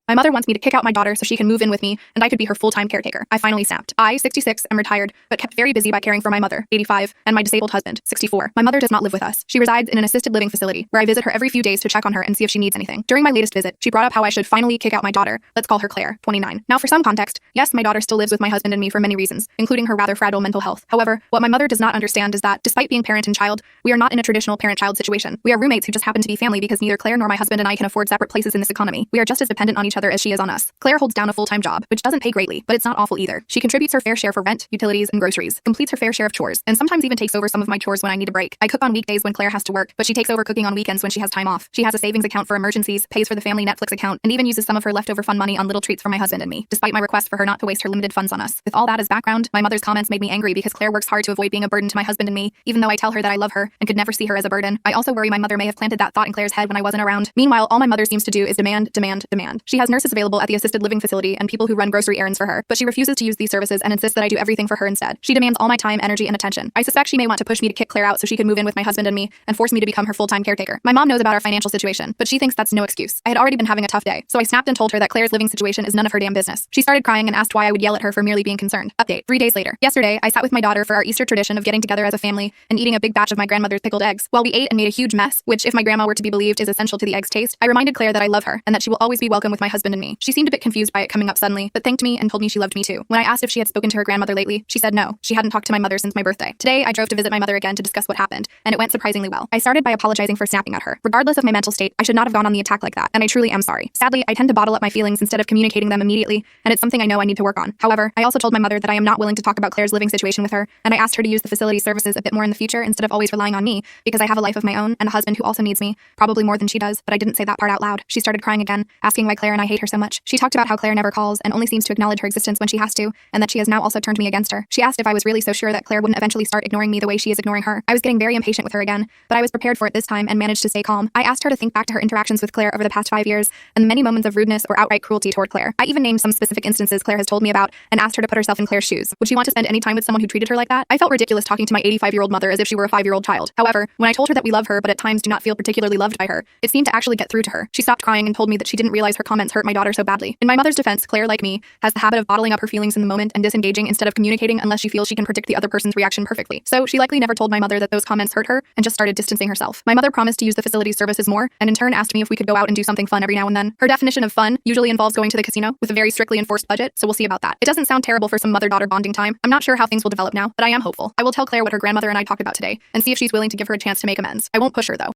My mother wants me to kick out my daughter so she can move in with me and I could be her full-time caretaker. I finally snapped. I, 66, am retired, but kept very busy by caring for my mother, 85, and my disabled husband, 64. My mother does not live with us. She resides in an assisted living facility where I visit her every few days to check on her and see if she needs anything. During my latest visit, she brought up how I should finally kick out my daughter. Let's call her Claire, 29. Now, for some context, yes, my daughter still lives with my husband and me for many reasons, including her rather fragile mental health. However, what my mother does not understand is that, despite being parent and child, we are not in a traditional parent-child situation. We are roommates who just happen to be family because neither Claire nor my husband and I can afford separate places in this economy. We are just as dependent on each other as she is on us. Claire holds down a full-time job, which doesn't pay greatly, but it's not awful either. She contributes her fair share for rent, utilities, and groceries, completes her fair share of chores, and sometimes even takes over some of my chores when I need a break. I cook on weekdays when Claire has to work, but she takes over cooking on weekends when she has time off. She has a savings account for emergencies, pays for the family Netflix account, and even uses some of her leftover fun money on little treats for my husband and me, despite my request for her not to waste her limited funds on us. With all that as background, my mother's comments made me angry because Claire works hard to avoid being a burden to my husband and me, even though I tell her that I love her and could never see her as a burden. I also worry my mother may have planted that thought in Claire's head when I wasn't around. Meanwhile, all my mother seems to do is demand, demand, demand. She has nurses available at the assisted living facility and people who run grocery errands for her, but she refuses to use these services and insists that I do everything for her instead. She demands all my time, energy, and attention. I suspect she may want to push me to kick Claire out so she can move in with my husband and me and force me to become her full-time caretaker. My mom knows about our financial situation, but she thinks that's no excuse. I had already been having a tough day, so I snapped and told her that Claire's living situation is none of her damn business. She started crying and asked why I would yell at her for merely being concerned. Update: 3 days later. Yesterday, I sat with my daughter for our Easter tradition of getting together as a family and eating a big batch of my grandmother's pickled eggs. While we ate and made a huge mess, which, if my grandma were to be believed, is essential to the eggs' taste, I reminded Claire that I love her and that she will always be welcome with my husband and me. She seemed a bit confused by it coming up suddenly, but thanked me and told me she loved me too. When I asked if she had spoken to her grandmother lately, she said no. She hadn't talked to my mother since my birthday. Today, I drove to visit my mother again to discuss what happened, and it went surprisingly well. I started by apologizing for snapping at her. Regardless of my mental state, I should not have gone on the attack like that, and I truly am sorry. Sadly, I tend to bottle up my feelings instead of communicating them immediately, and it's something I know I need to work on. However, I also told my mother that I am not willing to talk about Claire's living situation with her, and I asked her to use the facility services a bit more in the future instead of always relying on me, because I have a life of my own and a husband who also needs me, probably more than she does, but I didn't say that part out loud. She started crying again, asking why Claire and I hate her so much. She talked about how Claire never calls and only seems to acknowledge her existence when she has to, and that she has now also turned me against her. She asked if I was really so sure that Claire wouldn't eventually start ignoring me the way she is ignoring her. I was getting very impatient with her again, but I was prepared for it this time and managed to stay calm. I asked her to think back to her interactions with Claire over the past 5 years and the many moments of rudeness or outright cruelty toward Claire. I even named some specific instances Claire has told me about and asked her to put herself in Claire's shoes. Would she want to spend any time with someone who treated her like that? I felt ridiculous talking to my 85-year-old mother as if she were a 5-year-old child. However, when I told her that we love her but at times do not feel particularly loved by her, it seemed to actually get through to her. She stopped crying and told me that she didn't realize her comments hurt my daughter so badly. In my mother's defense, Claire, like me, has the habit of bottling up her feelings in the moment and disengaging instead of communicating unless she feels she can predict the other person's reaction perfectly. So she likely never told my mother that those comments hurt her and just started distancing herself. My mother promised to use the facility's services more and in turn asked me if we could go out and do something fun every now and then. Her definition of fun usually involves going to the casino with a very strictly enforced budget, so we'll see about that. It doesn't sound terrible for some mother-daughter bonding time. I'm not sure how things will develop now, but I am hopeful. I will tell Claire what her grandmother and I talked about today and see if she's willing to give her a chance to make amends. I won't push her though.